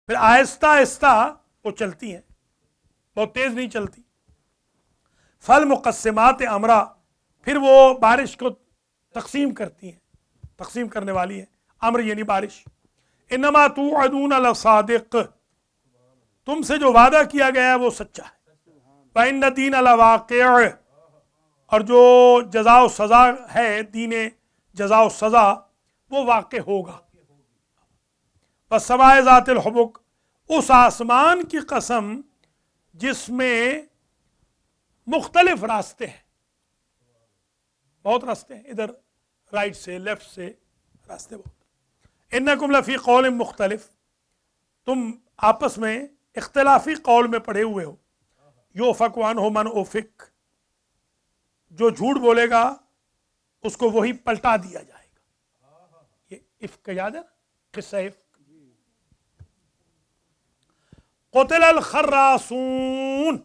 پھر آہستہ آہستہ وہ چلتی ہیں، بہت تیز نہیں چلتی. فالمقسمات امرا، پھر وہ بارش کو تقسیم کرتی ہیں، تقسیم کرنے والی ہیں. امر یعنی بارش. انما توعدون لصادق، تم سے جو وعدہ کیا گیا ہے وہ سچا ہے. وَإِنَّ الدِّينَ لَوَاقِعٌ، اور جو جزا و سزا ہے، دین جزا و سزا وہ واقع ہوگا. وَالسَّمَاءِ ذَاتِ الْحُبُكِ، اس آسمان کی قسم جس میں مختلف راستے ہیں، بہت راستے ہیں، ادھر رائٹ سے لیفٹ سے راستے بہت. انکم لفی قول مختلف، تم آپس میں اختلافی قول میں پڑے ہوئے ہو. یؤفک عنہ من افک، جو جھوٹ بولے گا اس کو وہی پلٹا دیا جائے گا. یہ افک یاد ہے نا، قصہ افک. قتل الخراسون،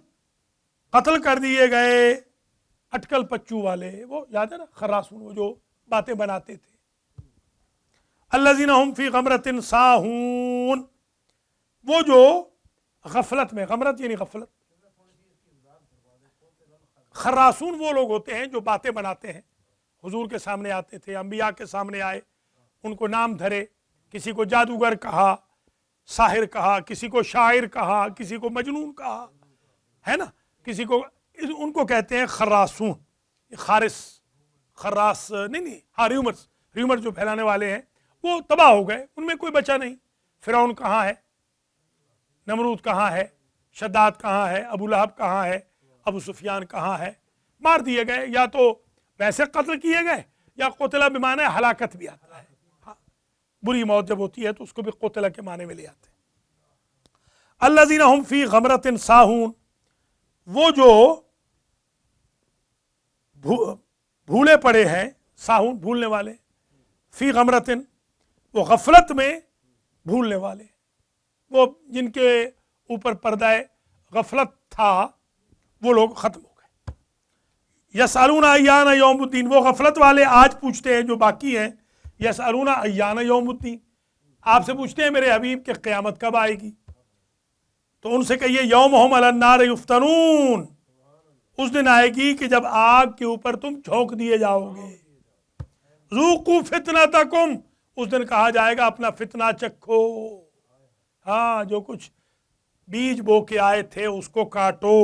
قتل کر دیے گئے اٹکل پچو والے، وہ یاد ہے نا خراسون، وہ جو باتیں بناتے تھے. الذین هم فی غمرۃ ساہون، وہ جو غفلت میں، غمرت یعنی غفلت. خراسون وہ لوگ ہوتے ہیں جو باتیں بناتے ہیں، حضور کے سامنے آتے تھے، انبیاء کے سامنے آئے، ان کو نام دھرے، کسی کو جادوگر کہا، ساحر کہا، کسی کو شاعر کہا، کسی کو مجنون کہا، ہے نا، کسی کو، ان کو کہتے ہیں خراسون. خراس نہیں، ہاں ریومر جو پھیلانے والے ہیں وہ تباہ ہو گئے، ان میں کوئی بچا نہیں. فرعون کہاں ہے، نمرود کہاں ہے، شداد کہاں ہے، ابو لہب کہاں ہے، ابو سفیان کہاں ہے، مار دیے گئے، یا تو ویسے قتل کیے گئے یا قتل بمعنی ہلاکت بھی آتا ہے. ہاں، بری موت جب ہوتی ہے تو اس کو بھی قتل کے معنی میں لے آتے ہیں. الذین هم فی غمرۃ ساہون، وہ جو بھولے پڑے ہیں، ساہون بھولنے والے، فی غمرۃ وہ غفلت میں بھولنے والے، وہ جن کے اوپر پردہ غفلت تھا وہ لوگ ختم ہو گئے. یسألون ایان یوم الدین، وہ غفلت والے آج پوچھتے ہیں جو باقی ہیں. یسألون ایان یوم الدین، آپ سے پوچھتے ہیں میرے حبیب کہ قیامت کب آئے گی. تو ان سے کہیے یوم ہم علی النار یفتنون، اس دن آئے گی کہ جب آگ کے اوپر تم جھونک دیے جاؤ گے. ذوقوا فتنتکم، اس دن کہا جائے گا اپنا فتنہ چکھو. ہاں، جو کچھ بیج بو کے آئے تھے اس کو کاٹو.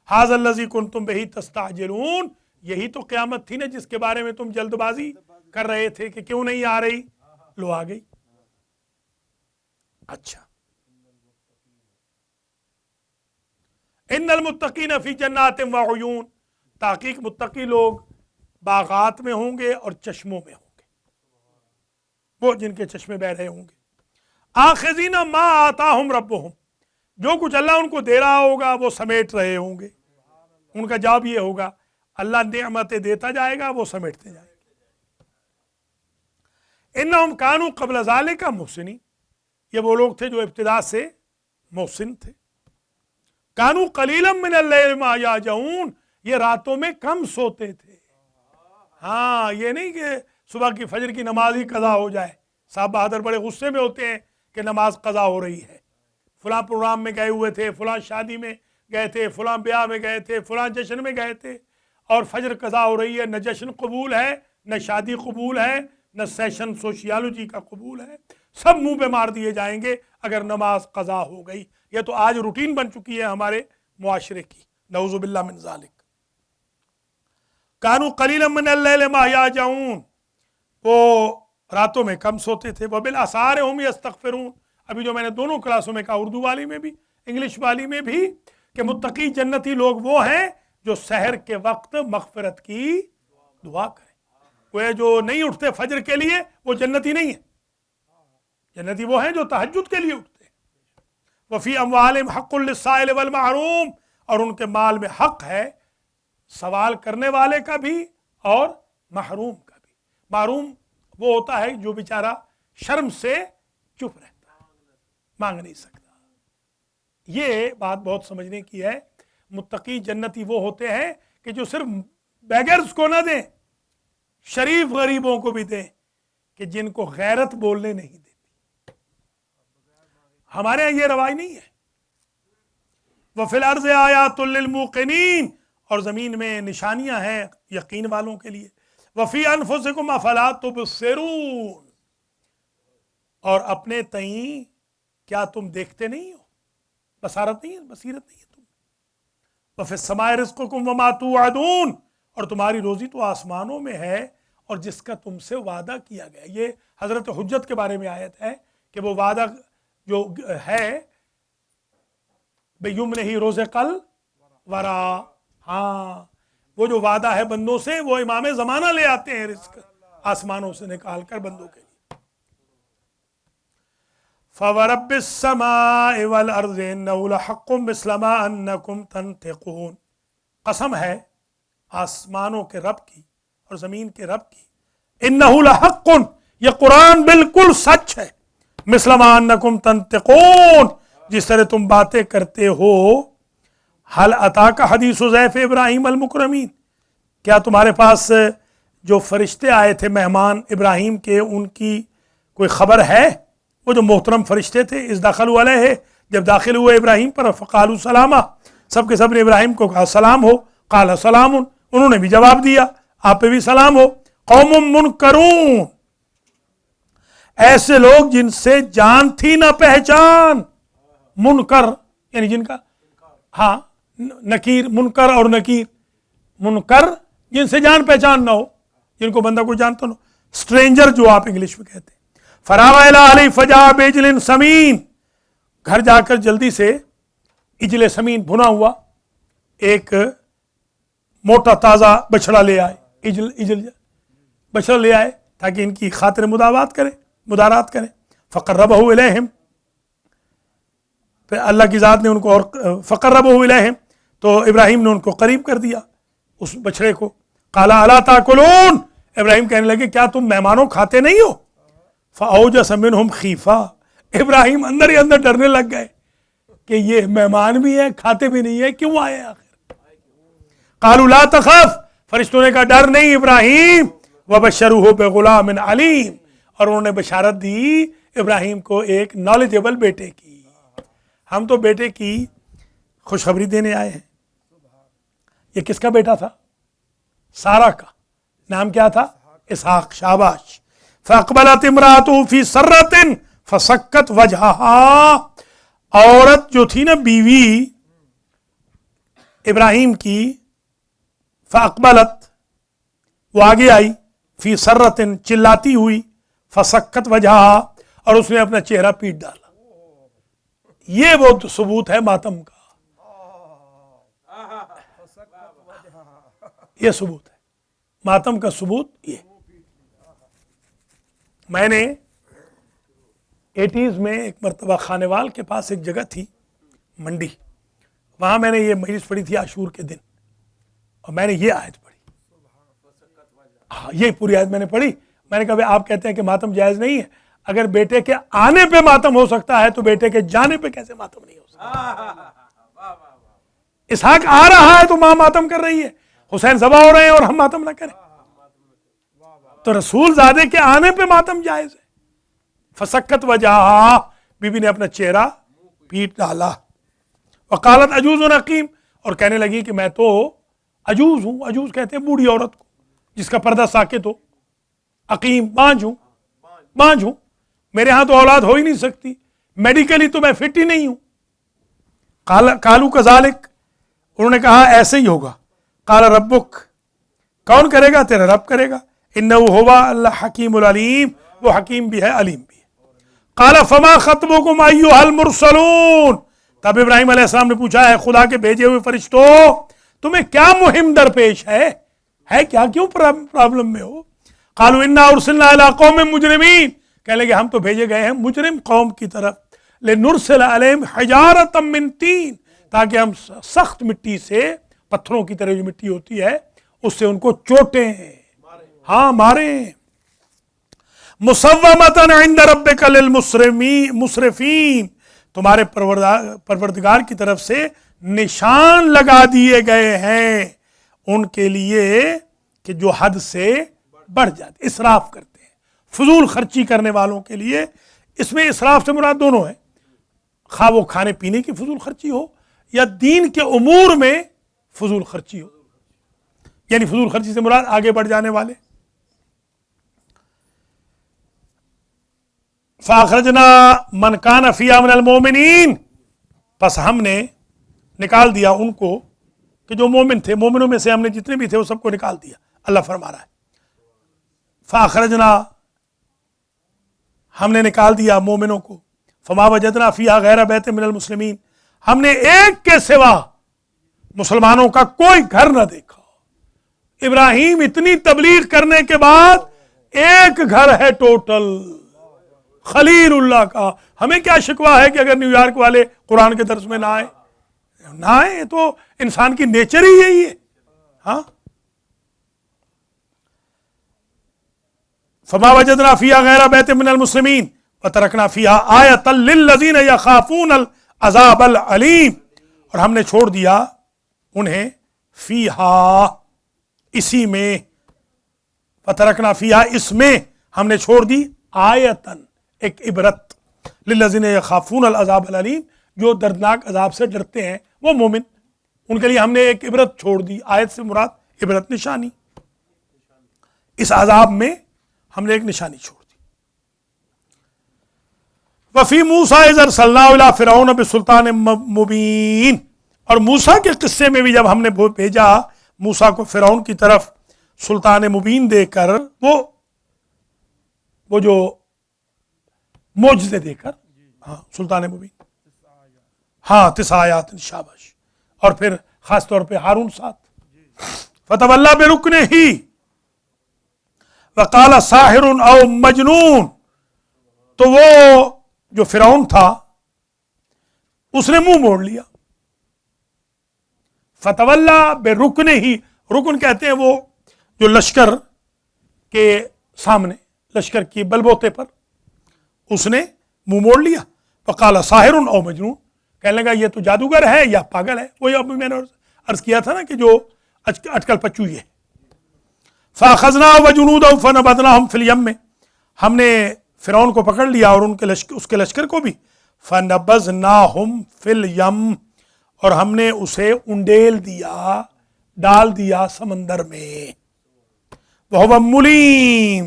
ھذا الذی کنتم بہ تستعجلون، یہی تو قیامت تھی نا جس کے بارے میں تم جلد بازی کر رہے تھے کہ کیوں نہیں آ رہی، لو آ گئی. اچھا، ان المتقین فی جنات وعیون، تحقیق متقی لوگ باغات میں ہوں گے اور چشموں میں ہوں گے، وہ جن کے چشمے بہ رہے ہوں گے. آخذین ما آتاہم ربہم، جو کچھ اللہ ان کو دے رہا ہوگا وہ سمیٹ رہے ہوں گے. ان کا جواب یہ ہوگا اللہ نعمتیں دیتا جائے گا، وہ سمیٹتے جائیں گے. انہم کانوا قبل ذالک محسنین، یہ وہ لوگ تھے جو ابتدا سے محسن تھے. کانوا قلیلا من اللیل ما یہجعون، یہ راتوں میں کم سوتے تھے. ہاں، یہ نہیں کہ صبح کی فجر کی نماز ہی قضا ہو جائے. صاحب بہادر بڑے غصے میں ہوتے ہیں کہ نماز قضا ہو رہی ہے. فلاں پروگرام میں گئے ہوئے تھے، فلاں شادی میں گئے تھے، فلاں بیاہ میں گئے تھے، فلاں جشن میں گئے تھے، اور فجر قضا ہو رہی ہے. نہ جشن قبول ہے، نہ شادی قبول ہے، نہ سیشن سوشیالوجی کا قبول ہے. سب منہ پہ مار دیے جائیں گے اگر نماز قضا ہو گئی. یہ تو آج روٹین بن چکی ہے ہمارے معاشرے کی، نعوذ باللہ من ذالک. کانوا قلیلا من اللیل ما یہجعون، وہ راتوں میں کم سوتے تھے. وبالاسحار هم یستغفرون، ابھی جو میں نے دونوں کلاسوں میں کہا، اردو والی میں بھی انگلش والی میں بھی، کہ متقی جنتی لوگ وہ ہیں جو سحر کے وقت مغفرت کی دعا کریں. وہ جو نہیں اٹھتے فجر کے لیے وہ جنتی نہیں ہیں. جنتی وہ ہیں جو تہجد کے لیے اٹھتے ہیں. وفی اموالہم حق للسائل والمحروم، اور ان کے مال میں حق ہے سوال کرنے والے کا بھی اور محروم کا بھی. محروم وہ ہوتا ہے جو بیچارہ شرم سے چپ رہتا ہے، مانگ نہیں سکتا. یہ بات بہت سمجھنے کی ہے. متقی جنتی وہ ہوتے ہیں کہ جو صرف بیگرز کو نہ دیں، شریف غریبوں کو بھی دیں، کہ جن کو غیرت بولنے نہیں دیتی. ہمارے یہاں یہ رواج نہیں ہے. وَفِي الْأَرْضِ آيَاتٌ لِّلْمُوقِنِينَ، اور زمین میں نشانیاں ہیں یقین والوں کے لیے. وَفِي أَنفُسِكُمْ أَفَلَا تُبْصِرُونَ، اور اپنے تئیں کیا تم دیکھتے نہیں ہو؟ بصارت نہیں ہے، بصیرت نہیں ہے تم. وَفِي السَّمَاءِ رِزْقُكُمْ وَمَا تُوعَدُونَ، اور تمہاری روزی تو آسمانوں میں ہے اور جس کا تم سے وعدہ کیا گیا. یہ حضرت حجت کے بارے میں آیت ہے کہ وہ وعدہ جو ہے بِيُمْنِهِ رُزِقَ الْوَرَىٰ، ہاں وہ جو وعدہ ہے بندوں سے وہ امام زمانہ لے آتے ہیں رزق آسمانوں سے نکال کر بندوں کے لیے. فَوَرَبِّ السَّمَاءِ وَالْأَرْضِ إِنَّهُ لَحَقٌّ مِثْلَ مَا أَنَّكُمْ تَنْطِقُونَ، قسم ہے آسمانوں کے رب کی اور زمین کے رب کی. إِنَّهُ لَحَقٌّ، یہ قرآن بالکل سچ ہے. مِثْلَ مَا أَنَّكُمْ تَنْطِقُونَ، جس طرح تم باتیں کرتے ہو. حل اتاک حدیث ضیف ابراہیم المکرمین، کیا تمہارے پاس جو فرشتے آئے تھے مہمان ابراہیم کے، ان کی کوئی خبر ہے؟ وہ جو محترم فرشتے تھے، اذ دخلوا علیہ، جب داخل ہوئے ابراہیم پر، فقالوا سلاما، سب کے سب نے ابراہیم کو کہا سلام ہو. قال سلام، انہوں نے بھی جواب دیا آپ پہ بھی سلام ہو. قوم منکرون، ایسے لوگ جن سے جان تھی نہ پہچان. منکر یعنی جن کا، ہاں نکیر، منکر اور نکیر. منکر جن سے جان پہچان نہ ہو، جن کو بندہ کوئی جانتا نہ ہو، اسٹرینجر جو آپ انگلش میں کہتے ہیں. فراغ علیہ فجاء بعجل سمین، گھر جا کر جلدی سے عجل سمین بھنا ہوا ایک موٹا تازہ بچڑا لے آئے. عجل بچڑا لے آئے تاکہ ان کی خاطر مدارات کریں. فقربہ الیہم، پھر اللہ کی ذات نے ان کو، اور فقربہ الیہم، تو ابراہیم نے ان کو قریب کر دیا اس بچڑے کو. قال الا تاکلون، ابراہیم کہنے لگے کیا تم مہمانوں کھاتے نہیں ہو؟ فاوجس منہم خیفہ، ابراہیم اندر ہی اندر ڈرنے لگ گئے کہ یہ مہمان بھی ہے کھاتے بھی نہیں ہے، کیوں آئے آخر؟ قالوا لا تخف، فرشتوں نے کہا ڈر نہیں ابراہیم. وبشروہ بغلام علیم، اور انہوں نے بشارت دی ابراہیم کو ایک نالجبل بیٹے کی. ہم تو بیٹے کی خوشخبری دینے آئے ہیں. یہ کس کا بیٹا تھا؟ سارہ کا. نام کیا تھا؟ اسحاق. شاباش. فاقبلت امرأتہ فی سرۃ فسکت وجہہا، عورت جو تھی نا بیوی ابراہیم کی، فاقبلت وہ آگے آئی، فی سرۃ چلاتی ہوئی، فسکت وجہہا اور اس نے اپنا چہرہ پیٹ ڈالا. یہ وہ ثبوت ہے ماتم کا، یہ ثبوت ہے ماتم کا ثبوت. یہ میں نے 80s میں ایک مرتبہ خانوال کے پاس ایک جگہ تھی منڈی، وہاں میں نے یہ مجلس پڑھی تھی عاشور کے دن، اور میں نے یہ آیت پڑھی. ہاں یہ پوری آیت میں نے پڑھی. میں نے کہا بھائی آپ کہتے ہیں کہ ماتم جائز نہیں ہے، اگر بیٹے کے آنے پہ ماتم ہو سکتا ہے تو بیٹے کے جانے پہ کیسے ماتم نہیں ہو سکتا؟ اسحاق آ رہا ہے تو ماں ماتم کر رہی ہے، حسین ذبح ہو رہے ہیں اور ہم ماتم نہ کریں؟ تو رسول زادے کے آنے پہ ماتم جائز ہے. فسکت وجہہا، بی بی نے اپنا چہرہ پیٹ ڈالا. وقالت عجوز عقیم، اور کہنے لگی کہ میں تو عجوز ہوں. عجوز کہتے ہیں بوڑھی عورت کو جس کا پردہ ساکت ہو. عقیم بانجھ ہوں، میرے ہاں تو اولاد ہو ہی نہیں سکتی، میڈیکلی تو میں فٹ ہی نہیں ہوں. قالوا کذالک، انہوں نے کہا ایسے ہی ہوگا. قال ربک، کون کرے گا؟ تیرا رب کرے گا. انہ ہوا اللہ حکیم العلیم، وہ حکیم بھی ہے علیم بھی ہے. قال فما خطبکم ایھا المرسلون، تب ابراہیم علیہ السلام نے پوچھا ہے خدا کے بھیجے ہوئے فرشتوں تمہیں کیا مہم درپیش ہے کیا، کیوں پرابلم میں ہو؟ قالوا انا ارسلنا الی قوم مجرمین، کہنے لگے ہم تو بھیجے گئے ہیں مجرم قوم کی طرف. لنرسل علیہم حجارۃ من طین، تاکہ ہم سخت مٹی سے، پتھروں کی طرح جو مٹی ہوتی ہے اس سے ان کو چوٹیں، ہاں ماریں. مسومۃ عند ربک للمسرفین، تمہارے پروردگار کی طرف سے نشان لگا دیے گئے ہیں ان کے لیے کہ جو حد سے بڑھ جاتے، اسراف کرتے ہیں، فضول خرچی کرنے والوں کے لیے. اس میں اسراف سے مراد دونوں ہیں، خواہ وہ کھانے پینے کی فضول خرچی ہو یا دین کے امور میں فضول خرچی ہو، یعنی فضول خرچی سے مراد آگے بڑھ جانے والے. فَأَخْرَجْنَا مَنْ كَانَ فِيهَا مِنَ الْمُؤْمِنِينَ، پس ہم نے نکال دیا ان کو کہ جو مومن تھے، مومنوں میں سے ہم نے جتنے بھی تھے وہ سب کو نکال دیا. اللہ فرما رہا ہے فَأَخْرَجْنَا، ہم نے نکال دیا مومنوں کو. فَمَا وَجَدْنَا فِيهَا غَيْرَ بَيْتٍ مِنَ الْمُسْلِمِينَ، ہم نے ایک کے سوا مسلمانوں کا کوئی گھر نہ دیکھا. ابراہیم اتنی تبلیغ کرنے کے بعد ایک گھر ہے ٹوٹل خلیل اللہ کا. ہمیں کیا شکوہ ہے کہ اگر نیو یارک والے قرآن کے درس میں نہ آئے، تو انسان کی نیچر ہی یہی ہے. ہاں، فما وجدنا فیہا غیر بیت من المسلمین وترکنا فیہا آیۃ للذین یخافون العذاب العلیم، اور ہم نے چھوڑ دیا انہیں فیہا، اسی میں، وترکنا فیہا، اس میں ہم نے چھوڑ دی آیتن، ایک عبرت، للذین یخافون العذاب العلیم، جو دردناک عذاب سے ڈرتے ہیں وہ مومن، ان کے لیے ہم نے ایک عبرت چھوڑ دی. آیت سے مراد عبرت، نشانی. اس عذاب میں ہم نے ایک نشانی چھوڑ دی. وفی موسیٰ اذ ارسلناہ الی فرعون بسلطان مبین، اور موسیٰ کے قصے میں بھی جب ہم نے بھیجا موسیٰ کو فرعون کی طرف سلطان مبین دے کر، وہ جو معجزے دے کر، ہاں سلطان مبین، ہاں 9 آیات، شاباش. اور پھر خاص طور پہ ہارون ساتھ. فتولی برکنہ وقال ساحر او مجنون، تو وہ جو فرعون تھا اس نے منہ موڑ لیا. فتولی برکنہ، رکن کہتے ہیں وہ جو لشکر کے سامنے، لشکر کی بلبوتے پر اس نے منہ موڑ لیا. وقال ساحر او مجنون، کہنے لگا یہ تو جادوگر ہے یا پاگل ہے. وہی ابھی میں نے عرض کیا تھا نا کہ جو اٹکل پچو یہ. فاخذناہ وجنودہ فنبذناہم فی الیم، ہم نے فرعون کو پکڑ لیا اور اس کے لشکر کو بھی. فنبذناہم فی الیم، اور ہم نے اسے انڈیل دیا، ڈال دیا سمندر میں. وہو ملیم،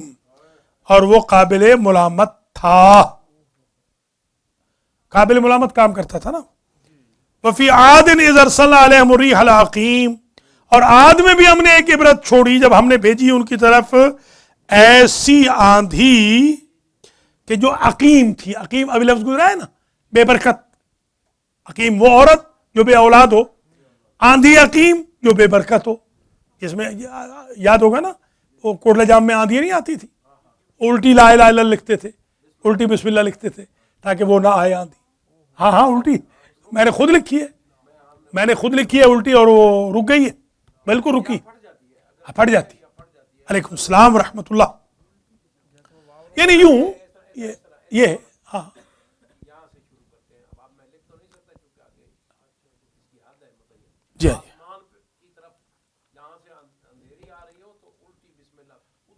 اور وہ قابل ملامت تھا، قابل ملامت کام کرتا تھا نا. وفی عاد اذ ارسلنا علیہم الریح العقیم، اور عاد میں بھی ہم نے ایک عبرت چھوڑی جب ہم نے بھیجی ان کی طرف ایسی آندھی کہ جو عقیم تھی. عقیم ابھی لفظ گزرا ہے نا، بے برکت. عقیم وہ عورت جو بے اولاد ہو، آندھی عقیم جو بے برکت ہو. جس میں یاد ہوگا نا وہ کوٹلہ جام میں آندھی نہیں آتی تھی، الٹی لا الہ الا اللہ لکھتے تھے، الٹی بسم اللہ لکھتے تھے تاکہ وہ نہ آئے آندھی. ہاں الٹی میں نے خود لکھی ہے الٹی، اور وہ رک گئی ہے، بالکل رکی، پھٹ جاتی. علیکم السلام ورحمۃ اللہ. یعنی یوں یہ ہاں جی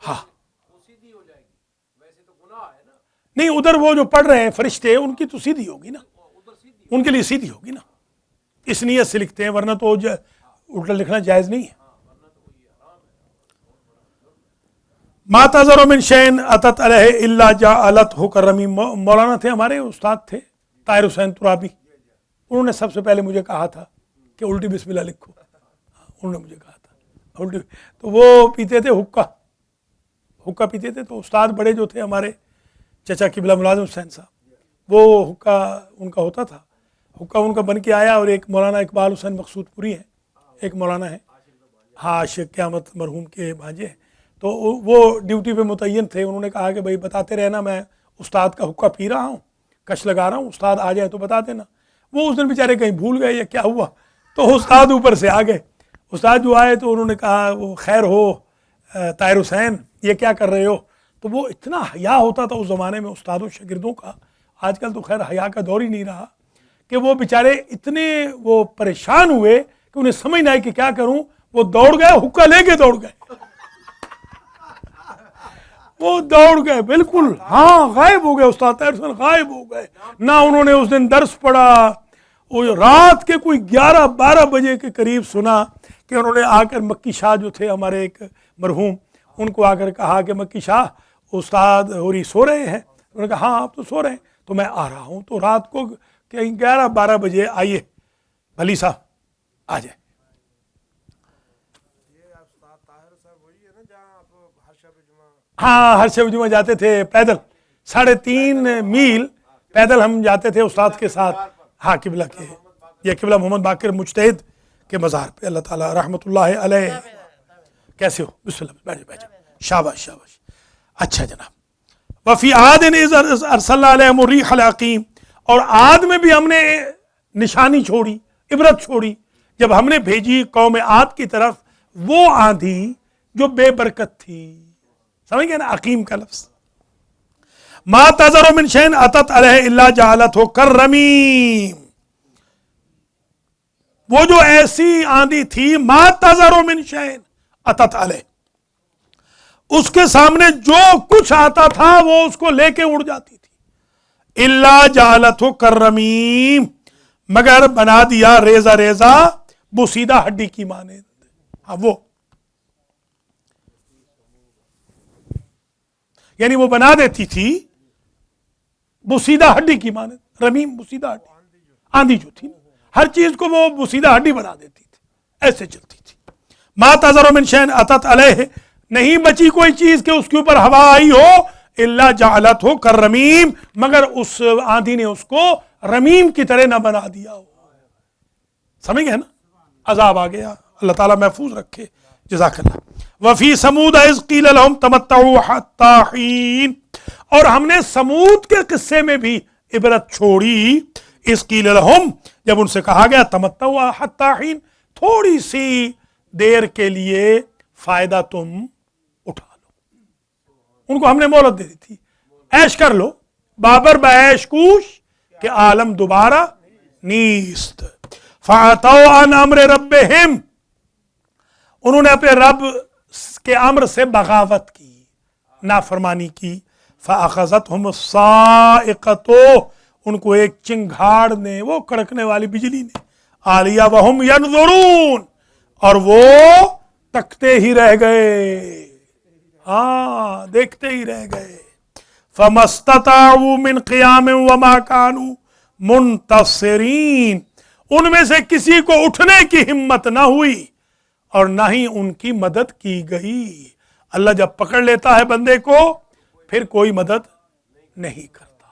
ہاں نہیں، ادھر وہ جو پڑھ رہے ہیں فرشتے ان کی تو سیدھی ہوگی نا، ان کے لیے سیدھی ہوگی نا، اس نیت سے لکھتے ہیں، ورنہ تو الٹا لکھنا جائز نہیں ہے. ما تذر من شیء اتت علیہ الا جعلتہ کرمیم. مولانا تھے ہمارے، استاد تھے طاہر حسین ترابی، انہوں نے سب سے پہلے مجھے کہا تھا کہ الٹی بسم اللہ لکھو. انہوں نے مجھے کہا تھا الٹی، تو وہ پیتے تھے حکا پیتے تھے. تو استاد بڑے جو تھے ہمارے چچا قبلہ ملازم حسین صاحب، وہ حکا ان کا ہوتا تھا. حکا ان کا بن کے آیا، اور ایک مولانا اقبال حسین مقصود پوری ہے، ایک مولانا ہے، ہاں عاشق قیامت مرحوم کے بھانجے ہیں. تو وہ ڈیوٹی پہ متعین تھے. انہوں نے کہا کہ بھائی بتاتے رہنا، میں استاد کا حکا پی رہا ہوں، کش لگا رہا ہوں، استاد آ جائے تو بتا دینا. وہ اس دن بیچارے کہیں بھول گئے یا کیا ہوا، تو استاد اوپر سے آ گئے. استاد جو آئے تو انہوں نے کہا وہ خیر ہو طاہر حسین، یہ کیا کر رہے ہو. تو وہ اتنا حیا ہوتا تھا اس زمانے میں استادوں شاگردوں کا، آج کل تو خیر حیا کا دور ہی نہیں رہا، کہ وہ بیچارے اتنے وہ پریشان ہوئے کہ انہیں سمجھ نہ آئی کہ کیا کروں. وہ دوڑ گئے، حکا لے کے دوڑ گئے. وہ دوڑ گئے بالکل، ہاں غائب ہو گئے، استاد طاہر حسین غائب ہو گئے، نہ انہوں نے اس دن درس پڑھا۔ وہ رات کے کوئی 11-12 بجے کے قریب سنا کہ انہوں نے آ کر مکی شاہ جو تھے ہمارے ایک مرحوم، ان کو آ کر کہا کہ مکی شاہ استاد ہوری سو رہے ہیں؟ انہوں نے کہا ہاں آپ تو سو رہے ہیں، تو میں آ رہا ہوں۔ تو رات کو کہیں 11-12 بجے آئیے بھلی صاحب آ جائے۔ ہاں ہر شب جمعہ جاتے تھے پیدل، 3.5 میل پیدل ہم جاتے تھے استاد کے ساتھ، ہاں قبلہ کے، یہ قبلہ محمد باقر مجتہد کے مزار پہ، اللہ تعالیٰ رحمۃ اللہ علیہ۔ کیسے ہو؟ بسم اللہ، بیٹھے بیٹھے، شاباش شاباش، اچھا جناب۔ وفی عاد اذ ارسلنا علیہم الریح العقیم، اور عاد میں بھی ہم نے نشانی چھوڑی، عبرت چھوڑی، جب ہم نے بھیجی قوم عاد کی طرف وہ آندھی جو بے برکت تھی۔ سمجھ گئے نا عقیم کا لفظ؟ ما تذر من شیء اتت علیہ الا جعلتہ کالرمیم، وہ جو ایسی آندھی تھی، ما تذر من شیء اتت علیہ، اس کے سامنے جو کچھ آتا تھا وہ اس کو لے کے اڑ جاتی تھی، الا جعلتہ کالرمیم، مگر بنا دیا ریزہ ریزہ، بوسیدہ ہڈی کی مانند۔ ہاں وہ یعنی وہ بنا دیتی تھی بوسیدہ ہڈی کی مانند، رمیم بوسیدہ ہڈی، آندھی جو تھی ہر چیز کو وہ بوسیدہ ہڈی بنا دیتی تھی، ایسے چلتی تھی۔ ما تذر من شیء اتت علیہ، نہیں بچی کوئی چیز کہ اس کے اوپر ہوا آئی ہو، الا جعلتہ کالرمیم، مگر اس آندھی نے اس کو رمیم کی طرح نہ بنا دیا ہو۔ سمجھ گئے نا؟ عذاب آ گیا، اللہ تعالیٰ محفوظ رکھے، جزاک اللہ۔ وفی سمود اذ قیل لهم تمتعوا حتی حین، اور ہم نے سمود کے قصے میں بھی عبرت چھوڑی، اذ قیل لهم، جب ان سے کہا گیا تمتعوا حتی حین، تھوڑی سی دیر کے لیے فائدہ تم اٹھا لو۔ ان کو ہم نے مہلت دے دی تھی، عیش کر لو، بابر بعیش کوش کہ عالم دوبارہ نیست۔ فَعَتَوْا عَنْ أَمْرِ رَبِّهِمْ، انہوں نے اپنے رب کے امر سے بغاوت کی، نافرمانی کی۔ فَأَخَذَتْهُمُ الصَّاعِقَةُ، ان کو ایک چنگھاڑ نے، وہ کڑکنے والی بجلی نے، عَلِيَ وَهُمْ يَنْظُرُونَ، اور وہ تکتے ہی رہ گئے، ہاں دیکھتے ہی رہ گئے۔ فَمَا اسْتَطَاعُوا مِنْ قِيَامٍ وَمَا كَانُوا مُنْتَصِرِينَ، ان میں سے کسی کو اٹھنے کی ہمت نہ ہوئی اور نہ ہی ان کی مدد کی گئی۔ اللہ جب پکڑ لیتا ہے بندے کو پھر کوئی مدد نہیں کرتا۔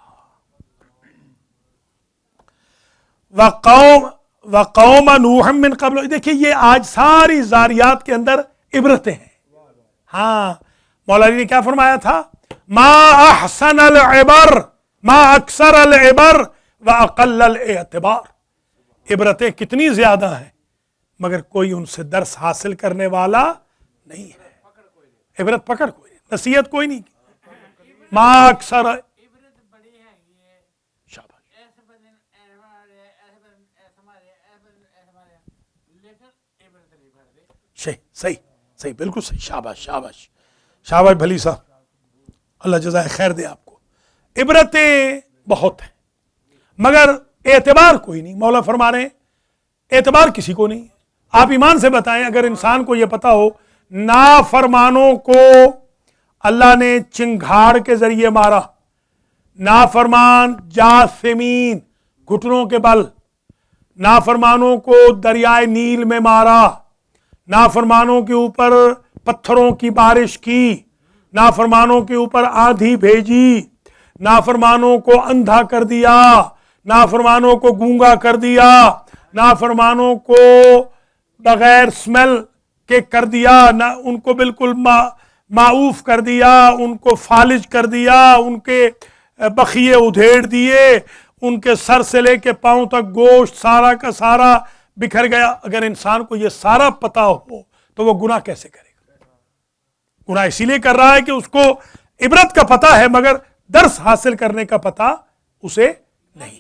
وَقَوْمَ نُوحٍ مِّن قَبْلُ، دیکھیے یہ آج ساری زاریات کے اندر عبرتیں ہیں۔ ہاں مولا علی نے کیا فرمایا تھا؟ ما احسن العبر، ما اکثر العبر واقل الاعتبار، عبرتیں کتنی زیادہ ہیں مگر کوئی ان سے درس حاصل کرنے والا نہیں ہے۔ عبرت پکڑ کوئی نہیں، نصیحت کوئی نہیں کی۔ ما اکثر، صحیح صحیح، بالکل صحیح، شاباش شاباش شاباش بھلی صاحب، اللہ جزائے خیر دے آپ کو۔ عبرتیں بہت ہیں مگر اعتبار کوئی نہیں۔ مولا فرما رہے ہیں اعتبار کسی کو نہیں۔ آپ ایمان سے بتائیں، اگر انسان کو یہ پتا ہو نافرمانوں کو اللہ نے چنگھاڑ کے ذریعے مارا، نافرمان جاثمین گھٹنوں کے بل، نافرمانوں کو دریائے نیل میں مارا، نافرمانوں کے اوپر پتھروں کی بارش کی، نافرمانوں کے اوپر آندھی بھیجی، نافرمانوں کو اندھا کر دیا، نافرمانوں کو گونگا کر دیا، نافرمانوں کو بغیر سمیل کے کر دیا، ان کو بالکل معوف کر دیا، ان کو فالج کر دیا، ان کے بخیے ادھیڑ دیے، ان کے سر سے لے کے پاؤں تک گوشت سارا کا سارا بکھر گیا۔ اگر انسان کو یہ سارا پتا ہو تو وہ گناہ کیسے کرے گا؟ گناہ اسی لیے کر رہا ہے کہ اس کو عبرت کا پتا ہے مگر درس حاصل کرنے کا پتا اسے نہیں،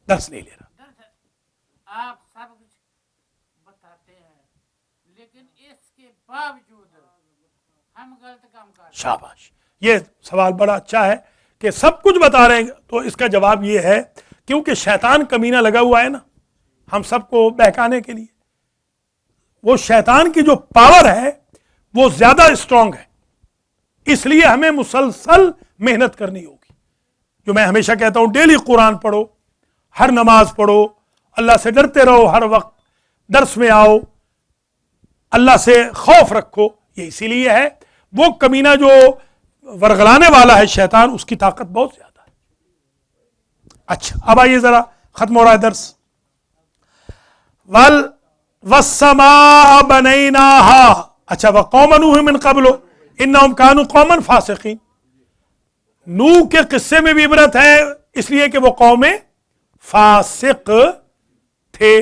درس نہیں لے رہا۔ آپ سب کچھ بتاتے ہیں لیکن اس کے باوجود ہم غلط کام کرتے ہیں۔ شاباش یہ سوال بڑا اچھا ہے کہ سب کچھ بتا رہے ہیں، تو اس کا جواب یہ ہے کیونکہ شیطان کمینہ لگا ہوا ہے نا ہم سب کو بہکانے کے لیے، وہ شیطان کی جو پاور ہے وہ زیادہ اسٹرانگ ہے، اس لیے ہمیں مسلسل محنت کرنی ہوگی۔ جو میں ہمیشہ کہتا ہوں، ڈیلی قرآن پڑھو، ہر نماز پڑھو، اللہ سے ڈرتے رہو، ہر وقت درس میں آؤ، اللہ سے خوف رکھو۔ یہ اسی لیے ہے، وہ کمینہ جو ورغلانے والا ہے شیطان، اس کی طاقت بہت زیادہ ہے۔ اچھا اب آئیے ذرا، ختم ہو رہا ہے درس۔ وَالسَّمَاءَ بَنَيْنَاهَا، اچھا وَقَوْمَ نُوحٍ مِّن قَبْلُ إِنَّهُمْ كَانُوا قَوْمًا فَاسِقِينَ، نوح کے قصے میں بھی عبرت ہے اس لیے کہ وہ قوم فاسق تھے۔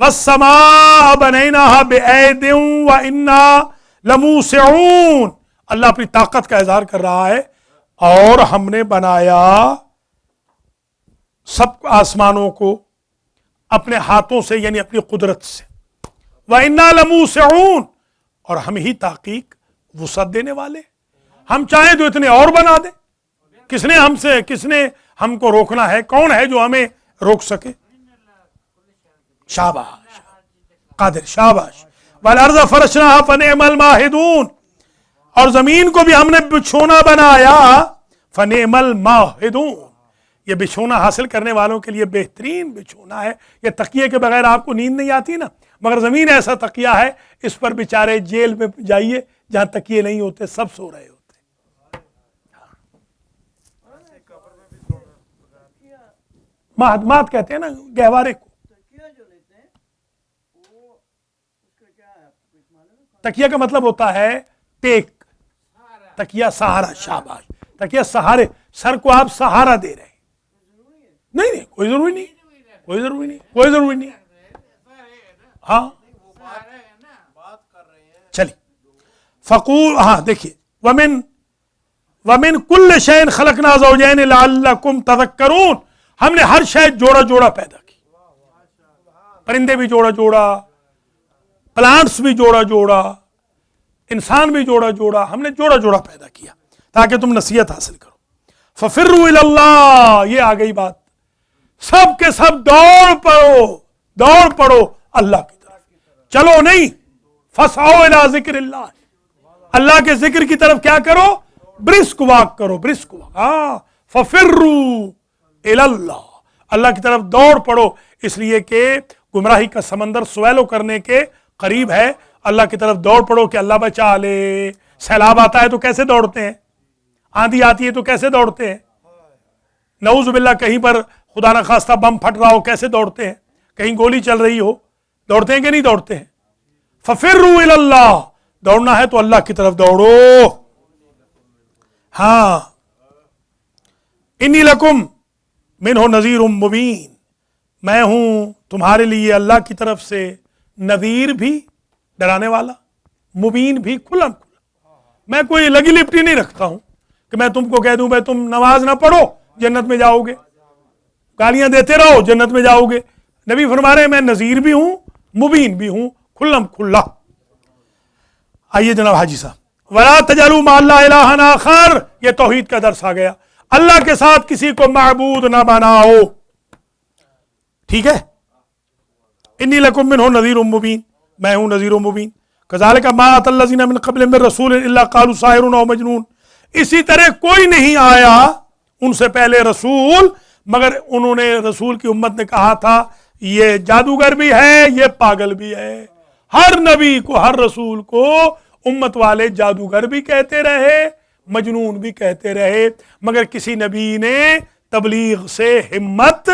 وَالسَّمَاءَ بَنَيْنَاهَا بِأَيْدٍ وَإِنَّا لَمُوسِعُونَ، اللہ اپنی طاقت کا اظہار کر رہا ہے، اور ہم نے بنایا سب آسمانوں کو اپنے ہاتھوں سے، یعنی اپنی قدرت سے۔ وَإِنَّا لَمُوسِعُونَ، اور ہم ہی تحقیق وسعت دینے والے، ہم چاہیں تو اتنے اور بنا دیں۔ کس نے ہم کو روکنا ہے؟ کون ہے جو ہمیں روک سکے؟ شاباش قادر، شاباش۔ وَالْأَرْضَ فَرَشْنَاهَا فَنِعْمَ الْمَاهِدُونَ، اور زمین کو بھی ہم نے بچھونا بنایا، فَنِعْمَ الْمَاهِدُونَ، یہ بچھونا حاصل کرنے والوں کے لیے بہترین بچھونا ہے۔ یہ تکیے کے بغیر آپ کو نیند نہیں آتی نا، مگر زمین ایسا تکیہ ہے، اس پر بیچارے جیل میں جائیے جہاں تکیے نہیں ہوتے، سب سو رہے ہوتے۔ مہدمات کہتے ہیں نا گہوارے کو۔ تکیہ کا مطلب ہوتا ہے ٹیک، تکیہ سہارا، شاباش، تکیہ سہارے، سر کو آپ سہارا دے رہے ہیں۔ نہیں کوئی ضروری نہیں، کوئی ضروری نہیں، کوئی ضروری نہیں۔ ہاں چلیے، فقول، ہاں دیکھیے، وَمِن كُلِّ شَيْءٍ خَلَقْنَا زَوْجَيْنِ لَعَلَّكُمْ تَذَكَّرُونَ، ہم نے ہر شے جوڑا جوڑا پیدا کی، پرندے بھی جوڑا جوڑا، پلانٹس بھی جوڑا جوڑا، انسان بھی جوڑا جوڑا، ہم نے جوڑا جوڑا پیدا کیا تاکہ تم نصیحت حاصل کرو۔ فَفِرُّوا إِلَى اللَّهِ، یہ آ گئی بات، سب کے سب دوڑ پڑو اللہ کی طرف، چلو نہیں، فَاسْعَوْا إِلَى ذِكْرِ اللَّهِ، اللہ کے ذکر کی طرف کیا کرو؟ برسک واک کرو، برسک واک، ہاں، فَفِرُّوا إِلَى اللَّهِ، اللہ کی طرف دوڑ پڑو، اس لیے کہ گمراہی کا سمندر سویلو کرنے کے قریب ہے، اللہ کی طرف دوڑ پڑو کہ اللہ بچا لے۔ سیلاب آتا ہے تو کیسے دوڑتے ہیں؟ آندھی آتی ہے تو کیسے دوڑتے ہیں؟ نعوذ باللہ کہیں پر خدا نخواستہ بم پھٹ رہا ہو، کیسے دوڑتے ہیں؟ کہیں گولی چل رہی ہو، دوڑتے ہیں کہ نہیں دوڑتے ہیں؟ فَفِرُّوا إِلَى اللَّهِ، دوڑنا ہے تو اللہ کی طرف دوڑو۔ ہاں، إِنِّي لَكُمْ مِنْهُ نَذِيرٌ مُبِينٌ، میں ہوں تمہارے لیے اللہ کی طرف سے نذیر بھی، ڈرانے والا، مبین بھی، کھلا کھلا۔ میں کوئی لگی لپٹی نہیں رکھتا ہوں کہ میں تم کو کہہ دوں بھائی تم نماز نہ پڑھو جنت میں جاؤ گے، گالیاں دیتے رہو جنت میں جاؤ گے۔ نبی فرما رہے ہیں میں نذیر بھی ہوں، مبین بھی ہوں، کھلم کھلا۔ آئیے جناب حاجی صاحب، وَلَا تَجْعَلُوا مَعَ اللَّهِ إِلَٰهًا آخَرَ، یہ توحید کا درس آ گیا، اللہ کے ساتھ کسی کو معبود نہ بناؤ، ٹھیک ہے؟ إِنِّي لَكُمْ مِنْهُ نَذِيرٌ مُبِينٌ، میں ہوں نذیر و مبین۔ كَذَلِكَ مَا أَتَى الَّذِينَ مِنْ قَبْلِهِم مِّن رَّسُولٍ إِلَّا قَالُوا سَاحِرٌ أَوْ مَجْنُونٌ، اسی طرح کوئی نہیں آیا ان سے پہلے رسول مگر انہوں نے، رسول کی امت نے کہا تھا یہ جادوگر بھی ہے، یہ پاگل بھی ہے۔ ہر نبی کو، ہر رسول کو امت والے جادوگر بھی کہتے رہے، مجنون بھی کہتے رہے، مگر کسی نبی نے تبلیغ سے ہمت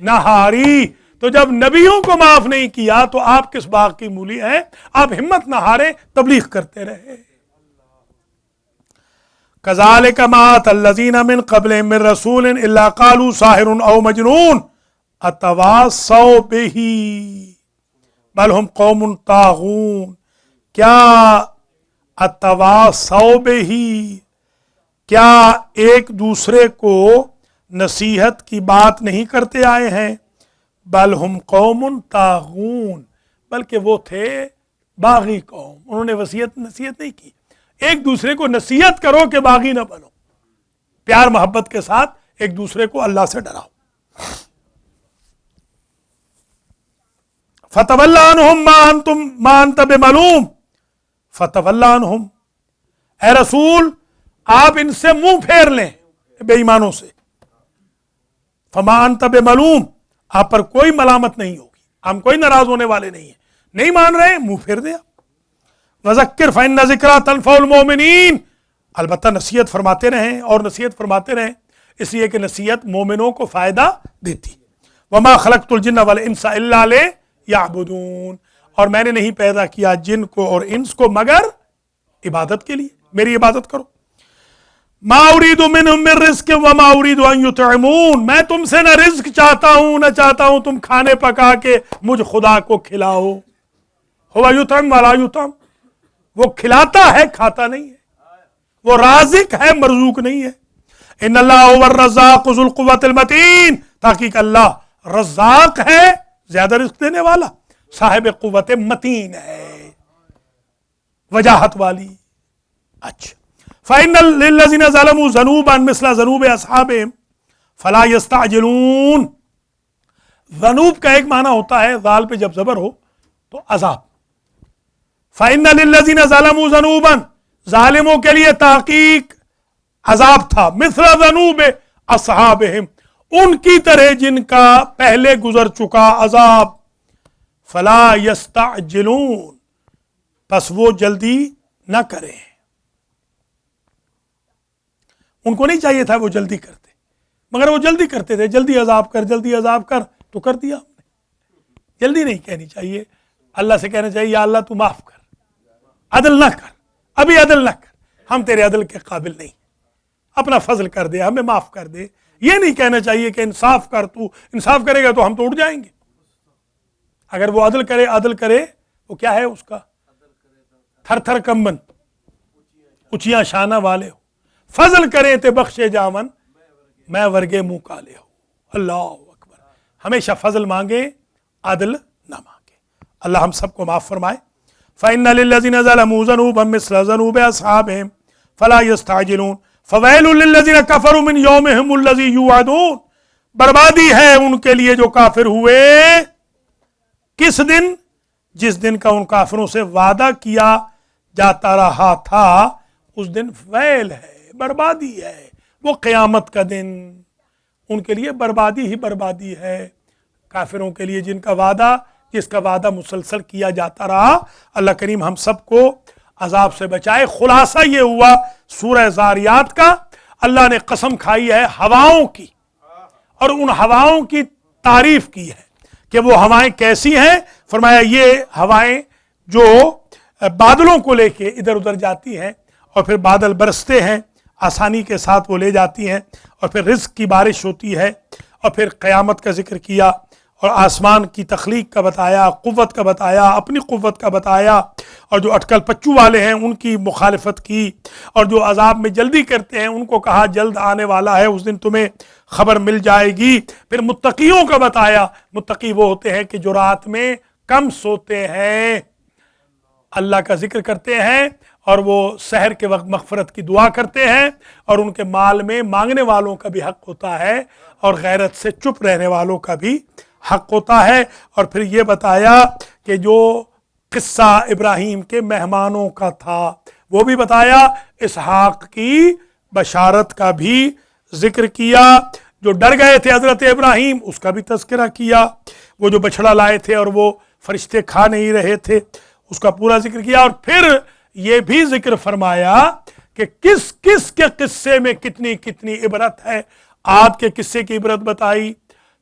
نہ ہاری۔ تو جب نبیوں کو معاف نہیں کیا تو آپ کس باغ کی مولی ہیں؟ آپ ہمت نہ ہارے، تبلیغ کرتے رہے۔ كَذَلِكَ مَا أَتَى الَّذِينَ مِنْ قَبْلِهِم مِّن رَّسُولٍ إِلَّا قَالُوا سَاحِرٌ أَوْ مَجْنُونٌ أَتَوَاصَوْا بِهِ بَلْ هُمْ قَوْمٌ طَاغُونَ، کیا أَتَوَاصَوْا بِهِ، کیا ایک دوسرے کو نصیحت کی بات نہیں کرتے آئے ہیں؟ بل ہم قوم طاغون، بلکہ وہ تھے باغی قوم، انہوں نے نصیحت نہیں کی۔ ایک دوسرے کو نصیحت کرو کہ باغی نہ بنو، پیار محبت کے ساتھ ایک دوسرے کو اللہ سے ڈراؤ۔ فتول عنہم ما انت بملوم، فتول عنہم، اے رسول آپ ان سے منہ پھیر لیں، بے ایمانوں سے، فما انت بملوم، آپ پر کوئی ملامت نہیں ہوگی، ہم کوئی ناراض ہونے والے نہیں ہیں، نہیں مان رہے منہ پھیر دیں آپ۔ وذکر فإن ذکریٰ تنفع المؤمنین، البتہ نصیحت فرماتے رہیں اور نصیحت فرماتے رہیں، اس لیے کہ نصیحت مومنوں کو فائدہ دیتی۔ وما خلقت الجن والانس الا لیعبدون، اور میں نے نہیں پیدا کیا جن کو اور انس کو مگر عبادت کے لیے، میری عبادت کرو۔ ما اريد منهم من رزق وما اريد ان يطعمون، میں تم سے نہ رزق چاہتا ہوں نہ چاہتا ہوں تم کھانے پکا کے مجھ خدا کو کھلاؤ۔ ہوا یطعم ولا یطعم، وہ کھلاتا ہے کھاتا نہیں ہے، وہ رازق ہے مرزوق نہیں ہے۔ ان اللہ هو الرزاق ذو القوة المتین، تحقیق اللہ رزاق ہے زیادہ رزق دینے والا، صاحب قوت متین ہے، وجاہت والی۔ اچھا، فَإِنَّ لِلَّذِينَ ظَلَمُوا ذَنُوبًا مِثْلَ ذَنُوبِ أَصْحَابِهِمْ فَلَا يَسْتَعْجِلُونَ۔ ذنوب کا ایک معنی ہوتا ہے ذال پہ جب زبر ہو تو عذاب۔ فَإِنَّ لِلَّذِينَ ظَلَمُوا ذَنُوبًا، ظالموں کے لیے تحقیق عذاب تھا، مثل ذنوب اصحابہم، ان کی طرح جن کا پہلے گزر چکا عذاب۔ فلا یستعجلون، پس وہ جلدی نہ کریں، ان کو نہیں چاہیے تھا وہ جلدی کرتے، مگر وہ جلدی کرتے تھے، جلدی عذاب کر جلدی عذاب کر، تو کر دیا ہم نے۔ جلدی نہیں کہنی چاہیے، اللہ سے کہنا چاہیے یا اللہ تو معاف کر، عدل نہ کر، ابھی عدل نہ کر، ہم تیرے عدل کے قابل نہیں، اپنا فضل کر دے، ہمیں معاف کر دے۔ یہ نہیں کہنا چاہیے کہ انصاف کر، تو انصاف کرے گا تو ہم تو اٹھ جائیں گے۔ اگر وہ عدل کرے وہ کیا ہے اس کا؟ تھر تھر کمبن، اونچیاں شانہ والے ہو، فضل کریں تے بخشے جاون، میں ورگے منہ کالے ہو۔ اللہ اکبر، ہمیشہ فضل مانگیں، عدل نہ مانگیں۔ اللہ ہم سب کو معاف فرمائے۔ فَإِنَّ لِلَّذِينَ ظَلَمُوا ذَنُوبًا مِثْلَ ذَنُوبِ أَصْحَابِهِمْ فَلَا يَسْتَعْجِلُونَ فَوَيْلٌ لِلَّذِينَ كَفَرُوا مِنْ يَوْمِهِمُ الَّذِي يُوعَدُونَ، بربادی ہے ان کے لیے جو کافر ہوئے کس دن؟ جس دن کا ان کافروں سے وعدہ کیا جاتا رہا تھا، اس دن ویل ہے، بربادی ہے، وہ قیامت کا دن، ان کے لیے بربادی ہی بربادی ہے۔ کافروں کے لیے جس کا وعدہ مسلسل کیا جاتا رہا، اللہ کریم ہم سب کو عذاب سے بچائے۔ خلاصہ یہ ہوا سورہ زاریات کا، اللہ نے قسم کھائی ہے ہواؤں کی، اور ان ہواؤں کی تعریف کی ہے کہ وہ ہوائیں کیسی ہیں۔ فرمایا یہ ہوائیں جو بادلوں کو لے کے ادھر ادھر جاتی ہیں، اور پھر بادل برستے ہیں، آسانی کے ساتھ وہ لے جاتی ہیں، اور پھر رزق کی بارش ہوتی ہے، اور پھر قیامت کا ذکر کیا، اور آسمان کی تخلیق کا بتایا، قوت کا بتایا، اپنی قوت کا بتایا، اور جو اٹکل پچو والے ہیں ان کی مخالفت کی، اور جو عذاب میں جلدی کرتے ہیں ان کو کہا جلد آنے والا ہے، اس دن تمہیں خبر مل جائے گی۔ پھر متقیوں کا بتایا، متقی وہ ہوتے ہیں کہ جو رات میں کم سوتے ہیں، اللہ کا ذکر کرتے ہیں، اور وہ سحر کے وقت مغفرت کی دعا کرتے ہیں، اور ان کے مال میں مانگنے والوں کا بھی حق ہوتا ہے، اور غیرت سے چپ رہنے والوں کا بھی حق ہوتا ہے۔ اور پھر یہ بتایا کہ جو قصہ ابراہیم کے مہمانوں کا تھا وہ بھی بتایا، اسحاق کی بشارت کا بھی ذکر کیا، جو ڈر گئے تھے حضرت ابراہیم اس کا بھی تذکرہ کیا، وہ جو بچڑا لائے تھے اور وہ فرشتے کھا نہیں رہے تھے اس کا پورا ذکر کیا، اور پھر یہ بھی ذکر فرمایا کہ کس کس کے قصے میں کتنی کتنی عبرت ہے۔ عاد کے قصے کی عبرت بتائی،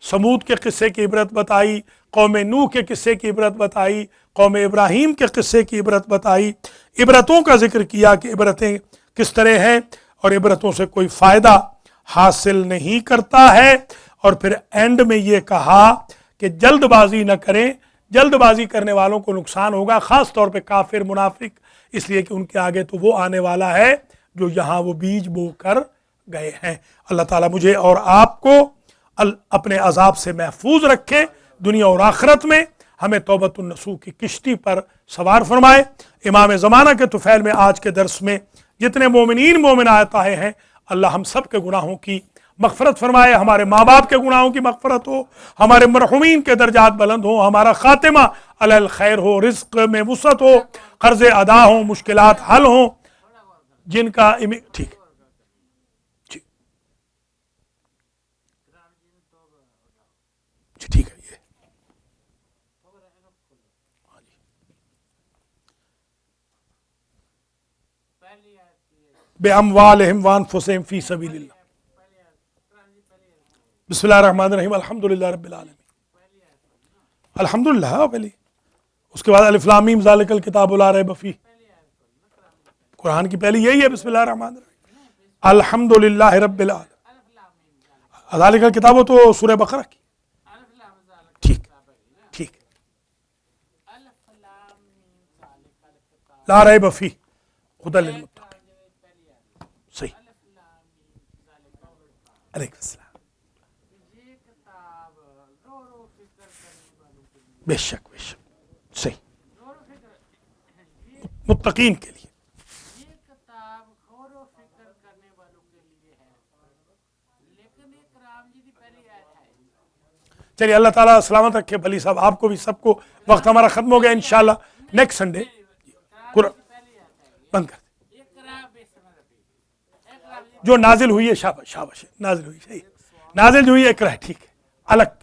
سمود کے قصے کی عبرت بتائی، قوم نوح کے قصے کی عبرت بتائی، قوم ابراہیم کے قصے کی عبرت بتائی، عبرتوں کا ذکر کیا کہ عبرتیں کس طرح ہیں، اور عبرتوں سے کوئی فائدہ حاصل نہیں کرتا ہے۔ اور پھر اینڈ میں یہ کہا کہ جلد بازی نہ کریں، جلد بازی کرنے والوں کو نقصان ہوگا، خاص طور پہ کافر منافق، اس لیے کہ ان کے آگے تو وہ آنے والا ہے جو یہاں وہ بیج بو کر گئے ہیں۔ اللہ تعالیٰ مجھے اور آپ کو اپنے عذاب سے محفوظ رکھے دنیا اور آخرت میں، ہمیں توبۃ النصوح کی کشتی پر سوار فرمائے۔ امام زمانہ کے طفیل میں آج کے درس میں جتنے مومنین مومنات آئے ہیں، اللہ ہم سب کے گناہوں کی مغفرت فرمائے، ہمارے ماں باپ کے گناہوں کی مغفرت ہو، ہمارے مرحومین کے درجات بلند ہوں، ہمارا خاتمہ علی الخیر ہو، رزق میں وسعت ہو، قرض ادا ہوں، مشکلات حل ہوں، جن کا ٹھیک جی جی ٹھیک ہے یہ پہلی آیت کی ہے، بِأَمْوَالِهِمْ وَأَنفُسِهِمْ فِي سَبِيلِ اللَّهِ۔ پہلی آیت قرآن جی پہلی آیت، بسم اللہ الرحمن الرحیم، الحمدللہ رب العالمین، پہلی آیت، الحمدللہ پہلی، اس کے بعد الف لام میم ذالک الکتاب لا ریب فیہ، پہلی آیت، قرآن کی پہلی یہی ہے بسم اللہ الرحمن الرحیم، الحمدللہ رب العالمین۔ الف لام میم ذالک، ذالک الکتاب تو سورہ بقرہ کی، الف لام ذالک ٹھیک کتاب ہے نا، ٹھیک، الف لام میم ذالک الکتاب، لا ریب فیہ ہدی للمتقین، قرآن جی پہلی آیت، صحیح، الف لام میم ذالک الکتاب، علیکم السلام، یہ کتاب غور و فکر کرنے والوں کے لیے، بے شک صحیح، غور و فکر، یہ متقین کے لیے، یہ کتاب غور و فکر کرنے والوں کے لیے ہے، لیکن یہ کرام جی کی پہلی آیت ہے۔ چلیے اللہ تعالیٰ سلامت رکھے بھلی صاحب، آپ کو بھی سب کو، وقت ہمارا ختم ہو گیا، انشاءاللہ نیکسٹ سنڈے قرآن پہلی آیت ہے، بند کر دیں، یہ کرام بسم ربی، اقرا جی جو نازل ہوئی ہے، شاباش شاباش، نازل ہوئی، صحیح، نازل جو ہوئی ہے اقرا ہے، ٹھیک ہے، الگ